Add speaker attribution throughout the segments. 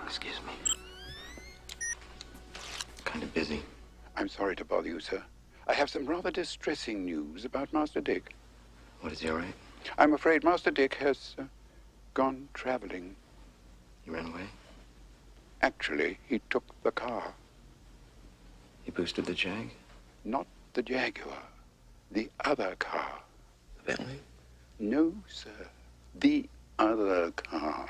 Speaker 1: Excuse me. Kind of busy.
Speaker 2: I'm sorry to bother you, sir. I have some rather distressing news about Master Dick.
Speaker 1: What, is he all right?
Speaker 2: I'm afraid Master Dick has gone traveling.
Speaker 1: He ran away?
Speaker 2: Actually, he took the car.
Speaker 1: He boosted the Jag?
Speaker 2: Not the Jaguar. The other car.
Speaker 1: The Bentley?
Speaker 2: No, sir. The other car.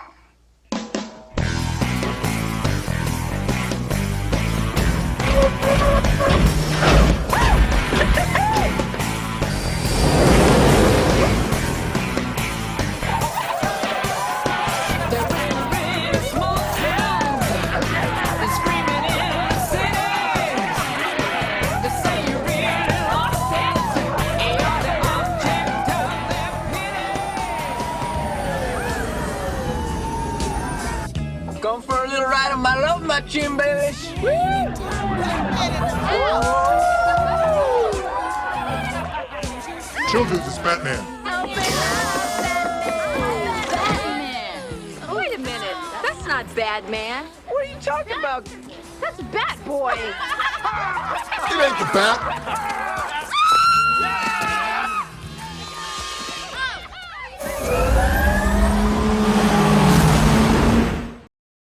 Speaker 3: Going for a little ride on my love machine, baby.
Speaker 4: Children's is Batman.
Speaker 5: Batman. Wait a minute. That's not Batman.
Speaker 3: What are you talking about?
Speaker 5: That's Bat Boy.
Speaker 4: It ain't the Bat.